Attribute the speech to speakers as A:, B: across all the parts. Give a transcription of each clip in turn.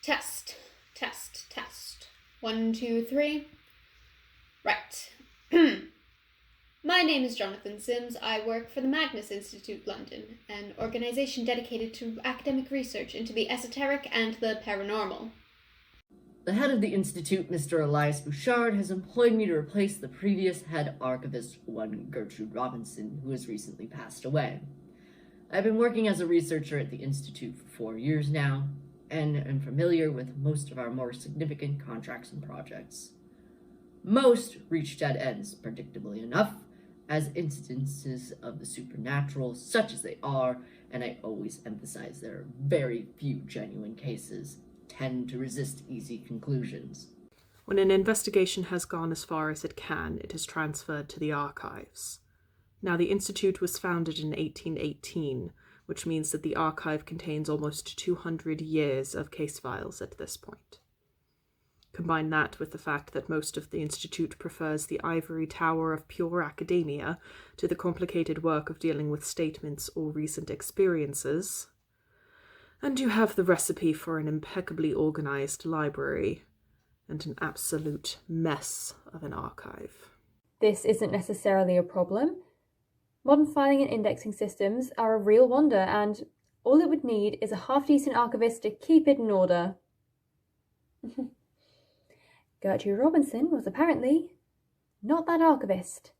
A: Test, test, test. 1, 2, 3. Right. My name is Jonathan Sims. I work for the Magnus Institute, London, an organisation dedicated to academic research into the esoteric and the paranormal.
B: The head of the Institute, Mr. Elias Bouchard, has employed me to replace the previous head archivist, one Gertrude Robinson, who has recently passed away. I've been working as a researcher at the Institute for 4 years now, and am familiar with most of our more significant contracts and projects. Most reach dead ends, predictably enough, as instances of the supernatural, such as they are, and I always emphasize there are very few genuine cases, tend to resist easy conclusions.
C: When an investigation has gone as far as it can, it is transferred to the archives. Now, the Institute was founded in 1818, which means that the archive contains almost 200 years of case files at this point. Combine that with the fact that most of the Institute prefers the ivory tower of pure academia to the complicated work of dealing with statements or recent experiences, and you have the recipe for an impeccably organized library and an absolute mess of an archive.
D: This isn't necessarily a problem. Modern filing and indexing systems are a real wonder, and all it would need is a half-decent archivist to keep it in order. Gertrude Robinson was apparently not that archivist.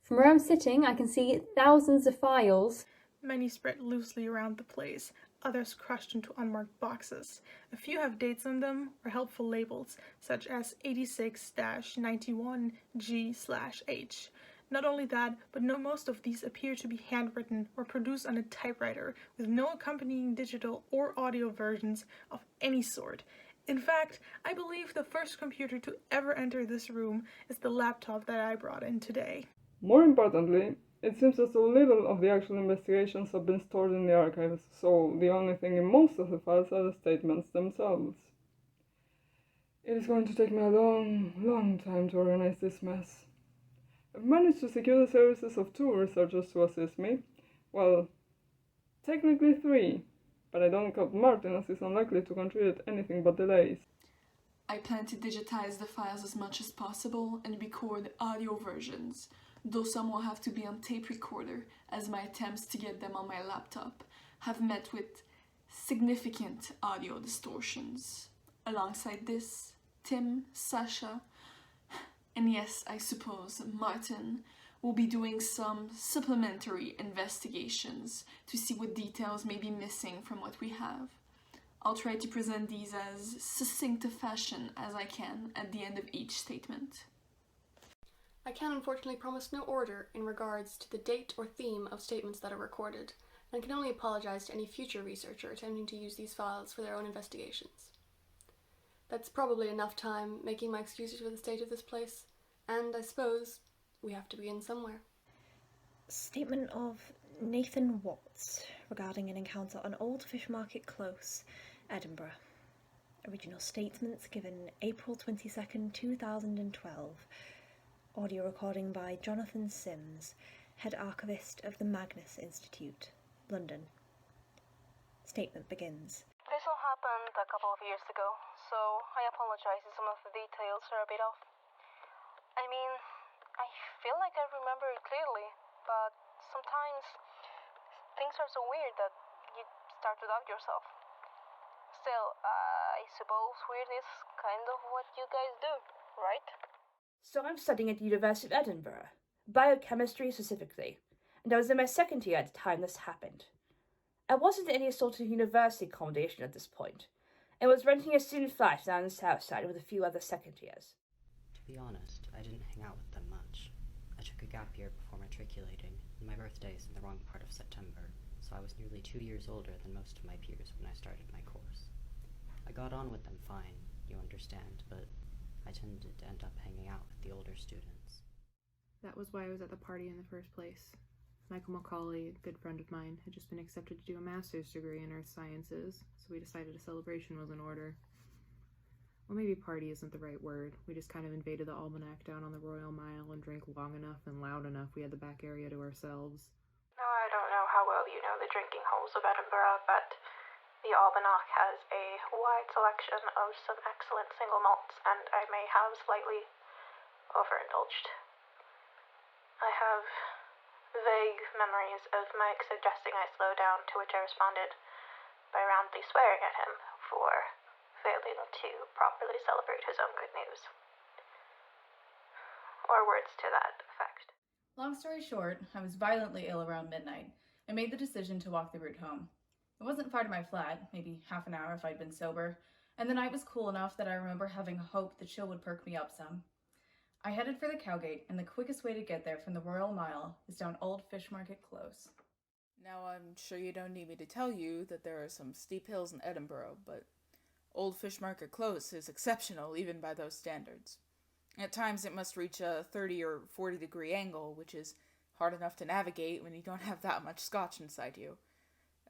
D: From where I'm sitting, I can see thousands of files.
E: Many spread loosely around the place, others crushed into unmarked boxes. A few have dates on them or helpful labels, such as 86-91G/H. Not only that, but most of these appear to be handwritten or produced on a typewriter, with no accompanying digital or audio versions of any sort. In fact, I believe the first computer to ever enter this room is the laptop that I brought in today.
F: More importantly, it seems as though little of the actual investigations have been stored in the archives, so the only thing in most of the files are the statements themselves. It is going to take me a long time to organize this mess. I've managed to secure the services of 2 researchers to assist me. Well, technically 3, but I don't count Martin, as he's unlikely to contribute anything but delays.
G: I plan to digitize the files as much as possible and record audio versions, though some will have to be on tape recorder, as my attempts to get them on my laptop have met with significant audio distortions. Alongside this, Tim, Sasha, and yes, I suppose Martin will be doing some supplementary investigations to see what details may be missing from what we have. I'll try to present these as succinct a fashion as I can at the end of each statement.
H: I can unfortunately promise no order in regards to the date or theme of statements that are recorded, and can only apologize to any future researcher attempting to use these files for their own investigations. That's probably enough time making my excuses for the state of this place, and I suppose we have to begin somewhere.
I: Statement of Nathan Watts regarding an encounter on Old Fish Market Close, Edinburgh. Original statements given April 22nd, 2012. Audio recording by Jonathan Sims, Head Archivist of the Magnus Institute, London. Statement begins.
J: This all happened a couple of years ago, so I apologize if some of the details are a bit off. I mean, I feel like I remember it clearly, but sometimes things are so weird that you start to doubt yourself. Still, I suppose weird is kind of what you guys do, right?
K: So I'm studying at the University of Edinburgh, biochemistry specifically, and I was in my second year at the time this happened. I wasn't in any sort of university accommodation at this point, and was renting a student flat down the south side with a few other second years.
L: To be honest, I didn't hang out with them much. I took a gap year before matriculating, and my birthday is in the wrong part of September, so I was nearly 2 years older than most of my peers when I started my course. I got on with them fine, you understand, but I tended to end up hanging out with the older students.
C: That was why I was at the party in the first place. Michael Macaulay, a good friend of mine, had just been accepted to do a master's degree in earth sciences, so we decided a celebration was in order. Well, maybe party isn't the right word. We just kind of invaded the almanac down on the Royal Mile and drank long enough and loud enough we had the back area to ourselves.
J: Now, I don't know how well you know the drinking halls of Edinburgh, but The Almanac has a wide selection of some excellent single malts, and I may have slightly overindulged. I have vague memories of Mike suggesting I slow down, to which I responded by roundly swearing at him for failing to properly celebrate his own good news. Or words to that effect.
M: Long story short, I was violently ill around midnight and made the decision to walk the route home. It wasn't far to my flat, maybe half an hour if I'd been sober, and the night was cool enough that I remember having hope the chill would perk me up some. I headed for the Cowgate, and the quickest way to get there from the Royal Mile is down Old Fish Market Close.
N: Now, I'm sure you don't need me to tell you that there are some steep hills in Edinburgh, but Old Fish Market Close is exceptional even by those standards. At times it must reach a 30 or 40 degree angle, which is hard enough to navigate when you don't have that much scotch inside you.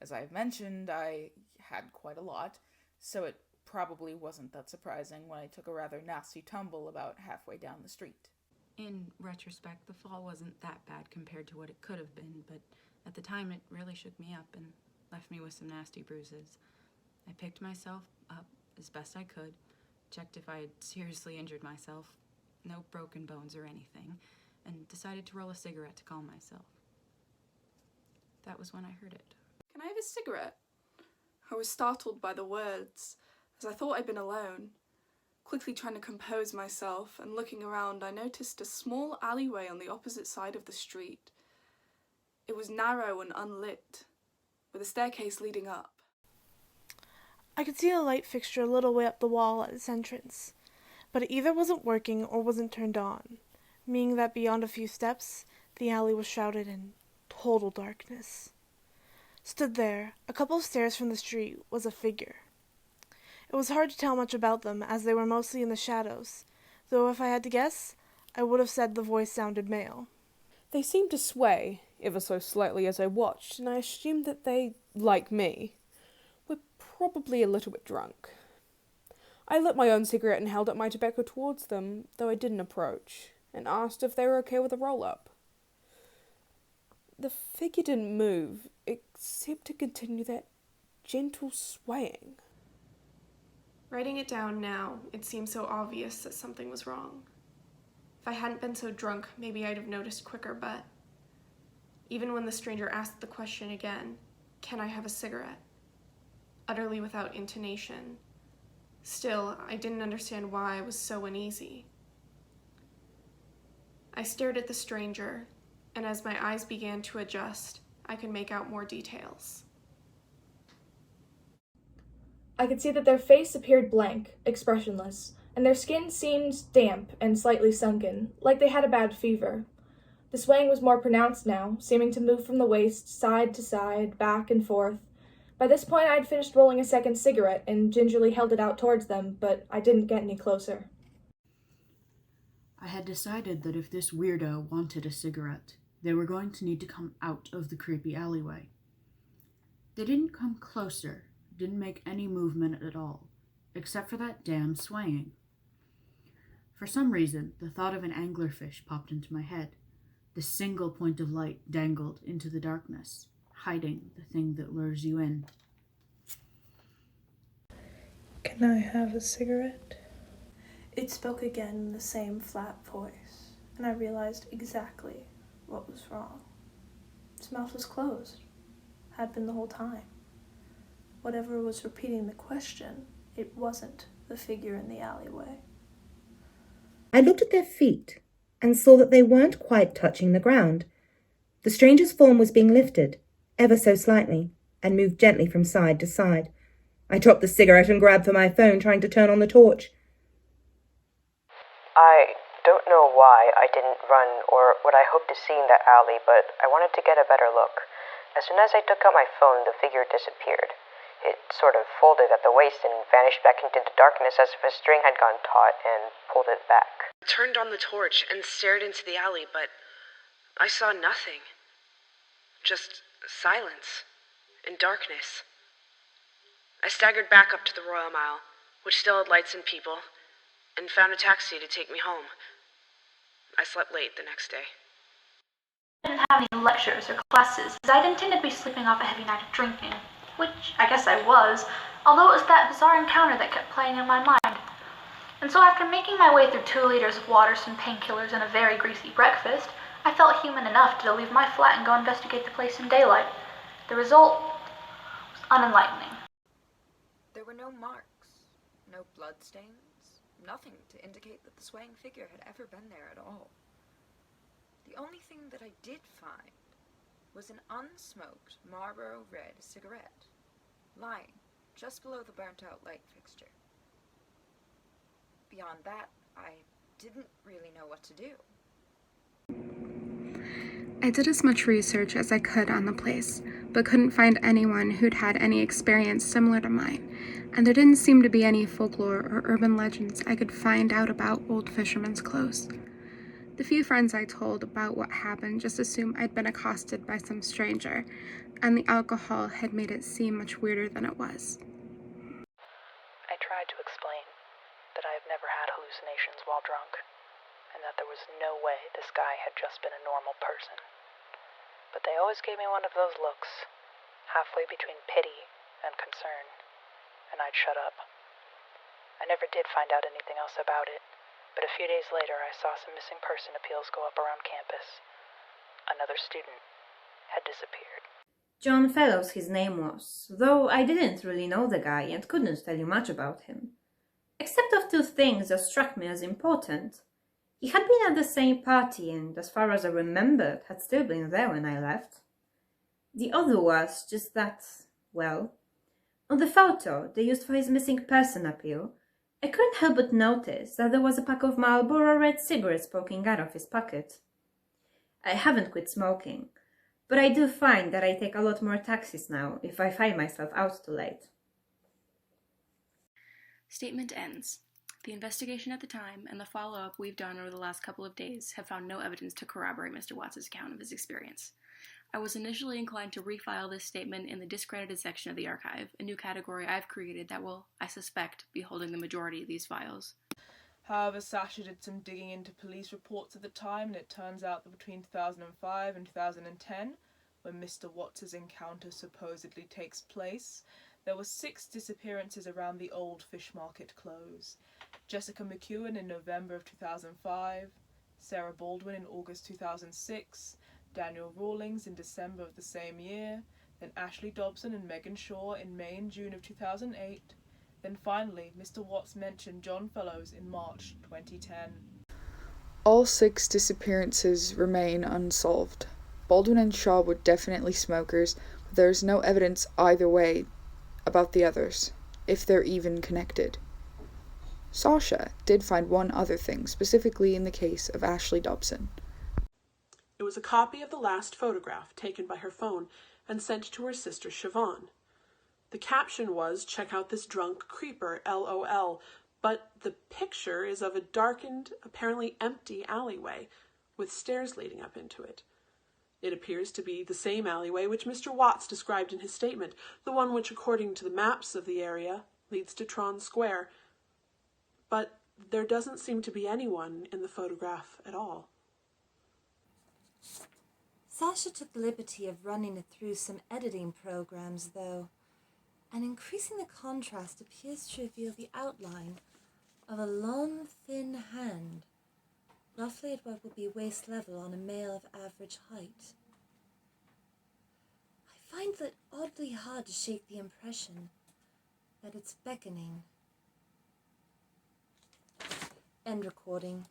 N: As I've mentioned, I had quite a lot, so it probably wasn't that surprising when I took a rather nasty tumble about halfway down the street.
O: In retrospect, the fall wasn't that bad compared to what it could have been, but at the time it really shook me up and left me with some nasty bruises. I picked myself up as best I could, checked if I had seriously injured myself, no broken bones or anything, and decided to roll a cigarette to calm myself. That was when I heard it.
P: Can I have a cigarette? I was startled by the words, as I thought I'd been alone. Quickly trying to compose myself and looking around, I noticed a small alleyway on the opposite side of the street. It was narrow and unlit, with a staircase leading up.
E: I could see a light fixture a little way up the wall at its entrance, but it either wasn't working or wasn't turned on, meaning that beyond a few steps, the alley was shrouded in total darkness. Stood there, a couple of stairs from the street, was a figure. It was hard to tell much about them, as they were mostly in the shadows, though if I had to guess, I would have said the voice sounded male.
C: They seemed to sway, ever so slightly as I watched, and I assumed that they, like me, were probably a little bit drunk. I lit my own cigarette and held up my tobacco towards them, though I didn't approach, and asked if they were okay with a roll-up. The figure didn't move, except to continue that gentle swaying.
Q: Writing it down now, it seems so obvious that something was wrong. If I hadn't been so drunk, maybe I'd have noticed quicker, but even when the stranger asked the question again, "Can I have a cigarette?" utterly without intonation, still, I didn't understand why I was so uneasy. I stared at the stranger, and as my eyes began to adjust, I could make out more details.
R: I could see that their face appeared blank, expressionless, and their skin seemed damp and slightly sunken, like they had a bad fever. The swaying was more pronounced now, seeming to move from the waist side to side, back and forth. By this point I had finished rolling a second cigarette and gingerly held it out towards them, but I didn't get any closer.
S: I had decided that if this weirdo wanted a cigarette, they were going to need to come out of the creepy alleyway. They didn't come closer, didn't make any movement at all, except for that damn swaying. For some reason, the thought of an anglerfish popped into my head. The single point of light dangled into the darkness, hiding the thing that lures you in.
E: Can I have a cigarette?
T: It spoke again in the same flat voice, and I realized exactly what was wrong. Its mouth was closed, had been the whole time. Whatever was repeating the question, it wasn't the figure in the alleyway.
U: I looked at their feet and saw that they weren't quite touching the ground. The stranger's form was being lifted, ever so slightly, and moved gently from side to side. I dropped the cigarette and grabbed for my phone, trying to turn on the torch.
V: I don't know why I didn't run or what I hoped to see in that alley, but I wanted to get a better look. As soon as I took out my phone, the figure disappeared. It sort of folded at the waist and vanished back into the darkness as if a string had gone taut and pulled it back.
W: I turned on the torch and stared into the alley, but I saw nothing. Just silence and darkness. I staggered back up to the Royal Mile, which still had lights and people, and found a taxi to take me home. I slept late the next day.
X: I didn't have any lectures or classes, as I'd intended to be sleeping off a heavy night of drinking.
A: which I guess I was, although it was that bizarre encounter that kept playing in my mind. And so after making my way through 2 liters of water, some painkillers, and a very greasy breakfast, I felt human enough to leave my flat and go investigate the place in daylight. The result was unenlightening.
B: There were no marks, no bloodstains, nothing to indicate that the swaying figure had ever been there at all. The only thing that I did find was an unsmoked Marlboro Red cigarette, lying just below the burnt-out light fixture. Beyond that, I didn't really know what to do.
D: I did as much research as I could on the place, but couldn't find anyone who'd had any experience similar to mine, and there didn't seem to be any folklore or urban legends I could find out about Old Fisherman's Close. The few friends I told about what happened just assumed I'd been accosted by some stranger, and the alcohol had made it seem much weirder than it was.
X: I tried to explain that I have never had hallucinations while drunk, and that there was no way this guy had just been a normal person. But they always gave me one of those looks, halfway between pity and concern, and I'd shut up. I never did find out anything else about it, but a few days later I saw some missing person appeals go up around campus. Another student had disappeared.
Y: John Fellows his name was, though I didn't really know the guy and couldn't tell you much about him. Except of 2 things that struck me as important. He had been at the same party and, as far as I remembered, had still been there when I left. The other was just that, well, on the photo they used for his missing person appeal, I couldn't help but notice that there was a pack of Marlboro Red cigarettes poking out of his pocket. I haven't quit smoking, but I do find that I take a lot more taxis now if I find myself out too late.
H: Statement ends. The investigation at the time and the follow-up we've done over the last couple of days have found no evidence to corroborate Mr. Watts' account of his experience. I was initially inclined to refile this statement in the discredited section of the archive, a new category I've created that will, I suspect, be holding the majority of these files.
E: However, Sasha did some digging into police reports at the time, and it turns out that between 2005 and 2010, when Mr. Watts' encounter supposedly takes place, there were 6 disappearances around the Old Fish Market Close. Jessica McEwen in November of 2005, Sarah Baldwin in August 2006, Daniel Rawlings in December of the same year, then Ashley Dobson and Megan Shaw in May and June of 2008, then finally Mr. Watts mentioned John Fellows in March 2010.
N: All 6 disappearances remain unsolved. Baldwin and Shaw were definitely smokers, but there is no evidence either way about the others, if they're even connected. Sasha did find one other thing, specifically in the case of Ashley Dobson.
C: It was a copy of the last photograph taken by her phone and sent to her sister Siobhan. The caption was, "Check out this drunk creeper, LOL," but the picture is of a darkened, apparently empty alleyway with stairs leading up into it. It appears to be the same alleyway which Mr. Watts described in his statement, the one which, according to the maps of the area, leads to Tron Square. But there doesn't seem to be anyone in the photograph at all.
Z: Sasha took the liberty of running it through some editing programs, though, and increasing the contrast appears to reveal the outline of a long, thin hand, roughly at what would be waist level on a male of average height. I find it oddly hard to shake the impression that it's beckoning. End recording.